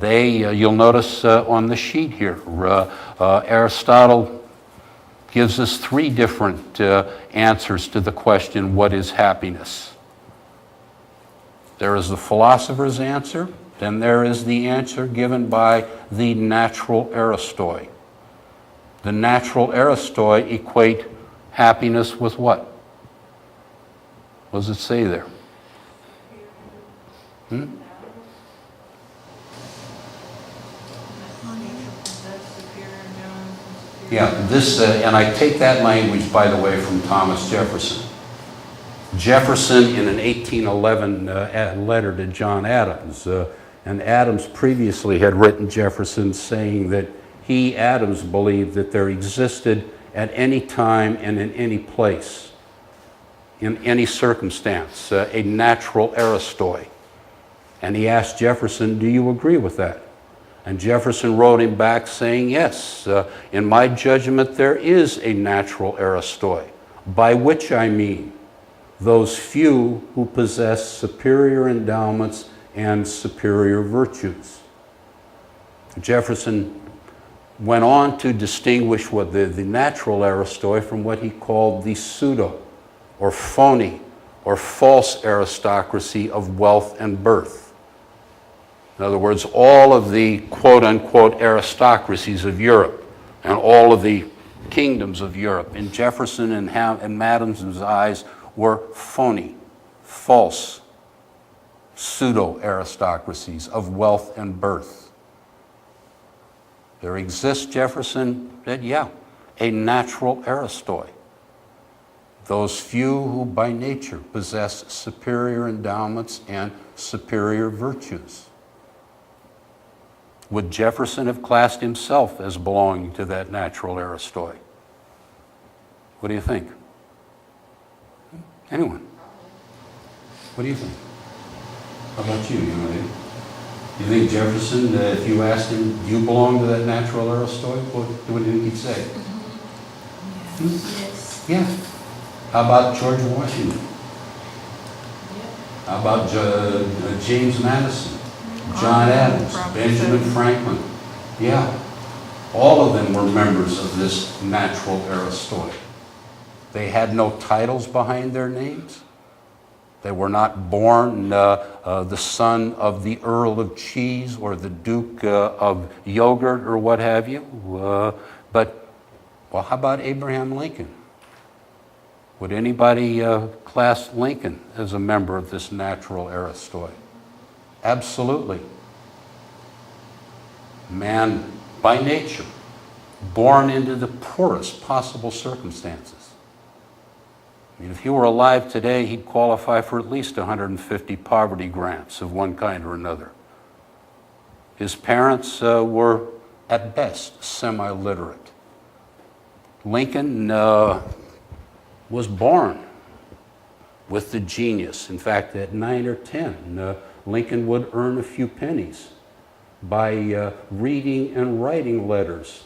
You'll notice on the sheet here, Aristotle gives us three different answers to the question, what is happiness? There is the philosopher's answer, then there is the answer given by the natural Aristoi. The natural Aristoi equate happiness with what? What does it say there? Yeah, this, and I take that language, by the way, from Thomas Jefferson. Jefferson, in an 1811 letter to John Adams, and Adams previously had written Jefferson saying that he, Adams, believed that there existed at any time and in any place, in any circumstance, a natural Aristoi. And he asked Jefferson, do you agree with that? And Jefferson wrote him back saying, yes, in my judgment there is a natural Aristoi, by which I mean those few who possess superior endowments and superior virtues. Jefferson went on to distinguish what the natural Aristoi from what he called the pseudo, or phony, or false aristocracy of wealth and birth. In other words, all of the quote-unquote aristocracies of Europe and all of the kingdoms of Europe, in Jefferson and Adams's eyes, were phony, false, pseudo-aristocracies of wealth and birth. There exists, Jefferson said, yeah, a natural Aristoi. Those few who by nature possess superior endowments and superior virtues. Would Jefferson have classed himself as belonging to that natural Aristoi? What do you think? Anyone? What do you think? How about you, young lady? You think Jefferson, if you asked him, do you belong to that natural Aristoi, what do you think he'd say? Yes. Yeah. How about George Washington? How about James Madison? John Adams, Benjamin Franklin. Yeah. All of them were members of this natural Aristoi. They had no titles behind their names. They were not born the son of the Earl of Cheese or the Duke of Yogurt or what have you. But, well, how about Abraham Lincoln? Would anybody class Lincoln as a member of this natural Aristoi? Absolutely. Man by nature, born into the poorest possible circumstances. I mean, if he were alive today, he'd qualify for at least 150 poverty grants of one kind or another. His parents were, at best, semi-literate. Lincoln was born with the genius. In fact, at 9 or 10, Lincoln would earn a few pennies by reading and writing letters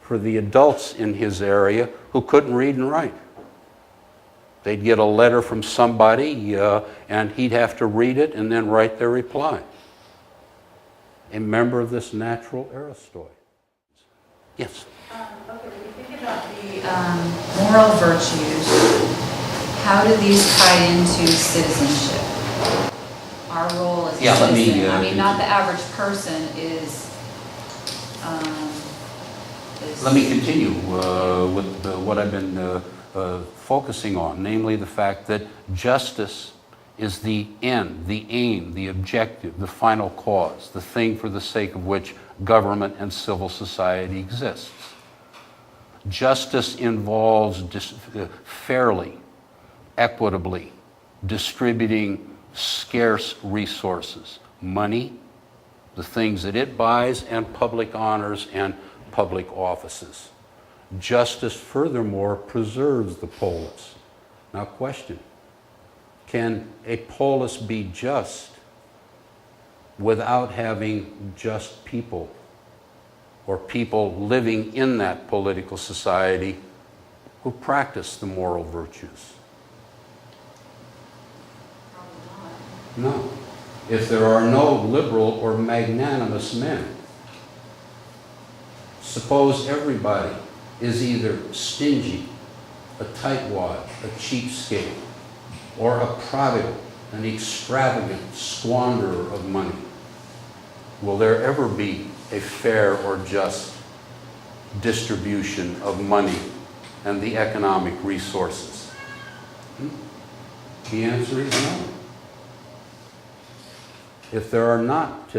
for the adults in his area who couldn't read and write. They'd get a letter from somebody and he'd have to read it and then write their reply. A member of this natural Aristoi. Yes? Okay, when you think about the moral virtues, how do these tie into citizenship? Our role as a citizen. I mean, not the average person is... Let me continue with what I've been focusing on, namely the fact that justice is the end, the aim, the objective, the final cause, the thing for the sake of which government and civil society exists. Justice involves fairly, equitably distributing scarce resources, money, the things that it buys, and public honors and public offices. Justice, furthermore, preserves the polis. Now, question, can a polis be just without having just people, or people living in that political society who practice the moral virtues? Probably not. No. if there are no liberal or magnanimous men? Suppose everybody is either stingy, a tightwad, a cheapskate, or a prodigal, an extravagant squanderer of money. Will there ever be a fair or just distribution of money and the economic resources? The answer is no. If there are not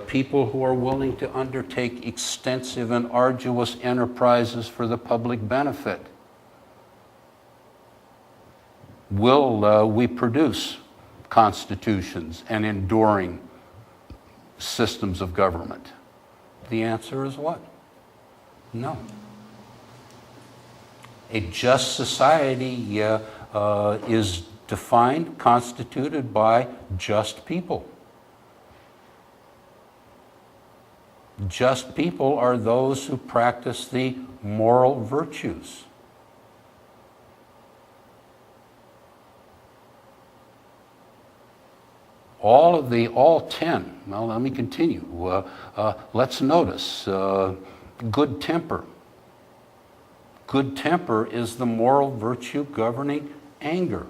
people who are willing to undertake extensive and arduous enterprises for the public benefit, will we produce constitutions and enduring systems of government? The answer is what? No. A just society is defined, constituted by just people. Just people are those who practice the moral virtues. All 10, well, let me continue. Let's notice good temper. Good temper is the moral virtue governing anger.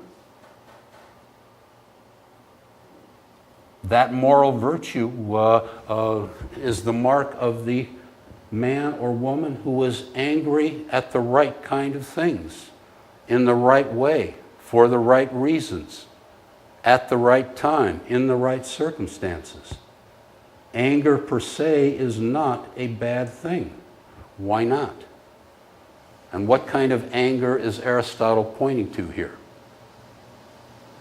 That moral virtue is the mark of the man or woman who is angry at the right kind of things, in the right way, for the right reasons, at the right time, in the right circumstances. Anger per se is not a bad thing. Why not? And what kind of anger is Aristotle pointing to here?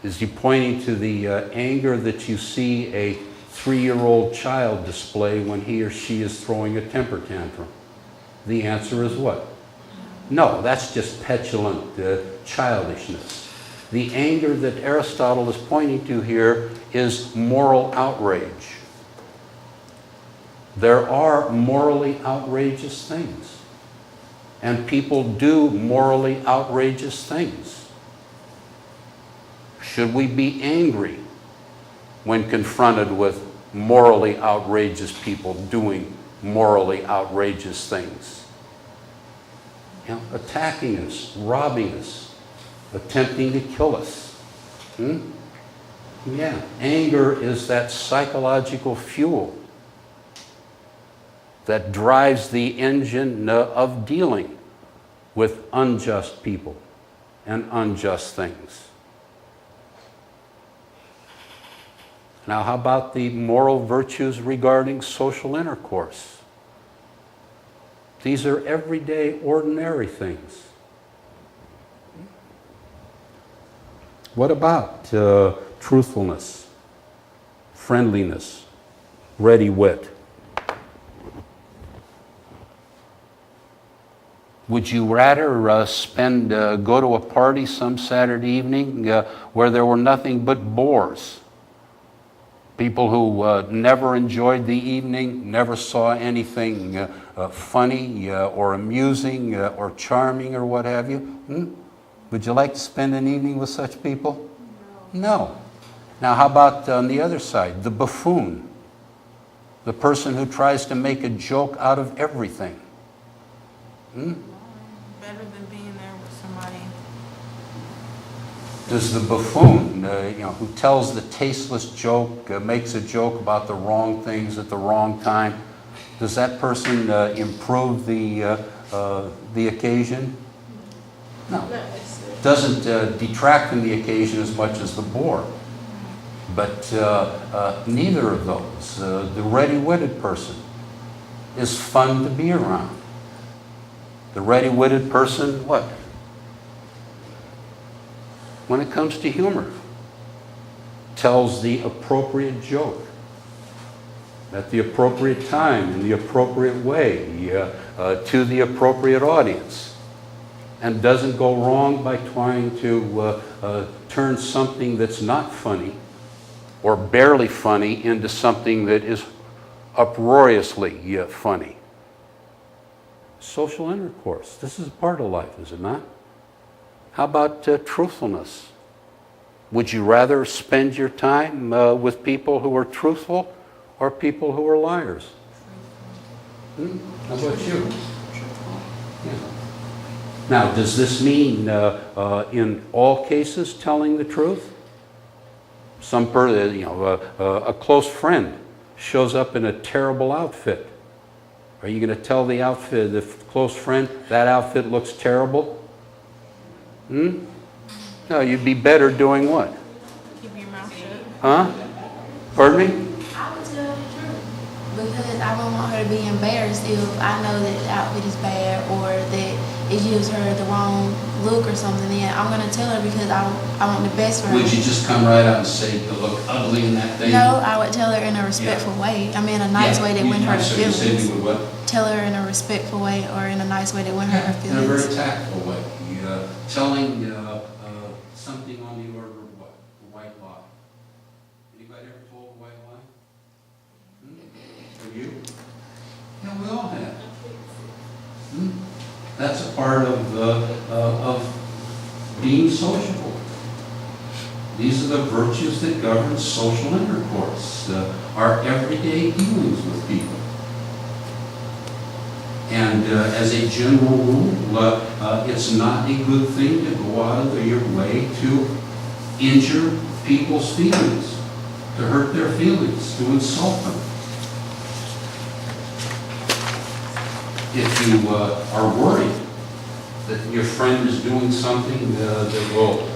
Is he pointing to the anger that you see a 3-year-old child display when he or she is throwing a temper tantrum? The answer is what? No, that's just petulant childishness. The anger that Aristotle is pointing to here is moral outrage. There are morally outrageous things, and people do morally outrageous things. Should we be angry when confronted with morally outrageous people doing morally outrageous things? You know, attacking us, robbing us, attempting to kill us. Yeah, anger is that psychological fuel that drives the engine of dealing with unjust people and unjust things. Now, how about the moral virtues regarding social intercourse? These are everyday, ordinary things. What about truthfulness, friendliness, ready wit? Would you rather go to a party some Saturday evening where there were nothing but bores? People who never enjoyed the evening, never saw anything funny or amusing or charming or what have you? Would you like to spend an evening with such people? No. Now, how about on the other side, the buffoon? The person who tries to make a joke out of everything. Better than being there with somebody. Does the buffoon, who tells the tasteless joke, makes a joke about the wrong things at the wrong time, does that person improve the occasion? No. Doesn't detract from the occasion as much as the bore. But neither of those. The ready-witted person is fun to be around. The ready-witted person, what? When it comes to humor, tells the appropriate joke at the appropriate time, in the appropriate way, to the appropriate audience, and doesn't go wrong by trying to turn something that's not funny or barely funny into something that is uproariously funny. Social intercourse. This is a part of life, is it not? How about truthfulness? Would you rather spend your time with people who are truthful or people who are liars? How about you? Yeah. Now, does this mean in all cases telling the truth? A close friend shows up in a terrible outfit. Are you going to tell the close friend, that outfit looks terrible? No, you'd be better doing what? Keep your mouth shut. Huh? Pardon me? I would tell the truth because I don't want her to be embarrassed if I know that the outfit is bad or that it gives her the wrong look or something. Then I'm gonna tell her because I want the best for her. Would you just come right out and say you look ugly in that thing? No, I would tell her in a respectful way. I mean, a nice way that wouldn't hurt her You said feelings. you would what? Tell her in a respectful way or in a nice way that wouldn't hurt her In a feelings. very tactful way. Telling something on the order of what? A white lie. Anybody ever told a white lie? Have you? Yeah, we all have. That's a part of being sociable. These are the virtues that govern social intercourse, our everyday dealings with people. And as a general rule, it's not a good thing to go out of your way to injure people's feelings, to hurt their feelings, to insult them. If you are worried that your friend is doing something that will,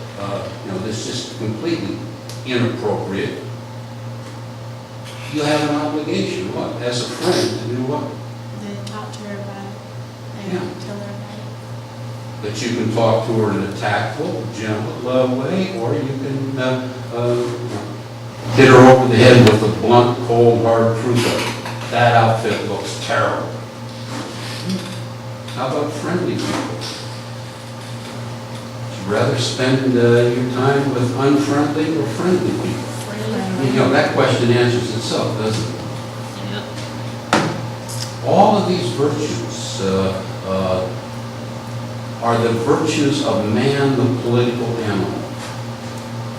that's just completely inappropriate, you have an obligation, what, as a friend, to do what? Then talk to her about it and Yeah. tell her about it. That you can talk to her in a tactful, gentle way, or you can hit her over the head with a blunt, cold, hard truth of, that outfit looks terrible. How about friendly people? Would you rather spend your time with unfriendly or friendly people? That question answers itself, doesn't it? All of these virtues are the virtues of man, the political animal.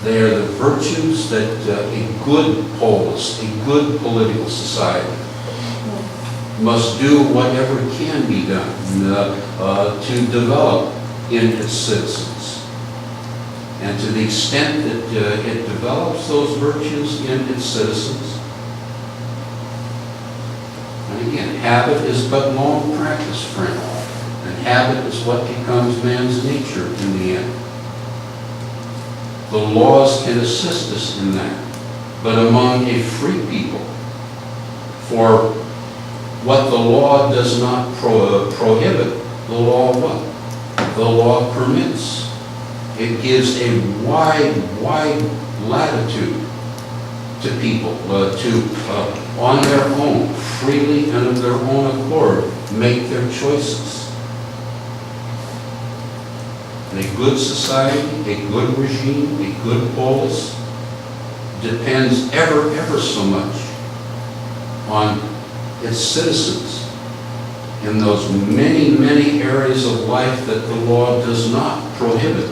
They are the virtues that a good polis, a good political society, must do whatever can be done to develop in its citizens. And to the extent that it develops those virtues in its citizens, and again, habit is but long practice, friend. And habit is what becomes man's nature in the end. The laws can assist us in that. But among a free people, for what the law does not prohibit, the law what? The law permits. It gives a wide latitude to people to, on their own, freely and of their own accord, make their choices. And a good society, a good regime, a good polis depends ever so much on its citizens in those many areas of life that the law does not prohibit,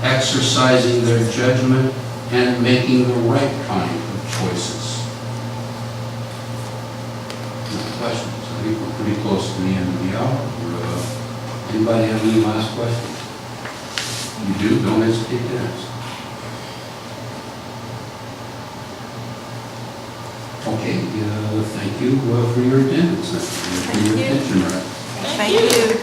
exercising their judgment and making the right kind of choices. No questions? I think we're pretty close to the end of the hour. Anybody have any last questions? You do? Don't hesitate to ask. Okay, thank you for your attendance and for your attention. Thank you.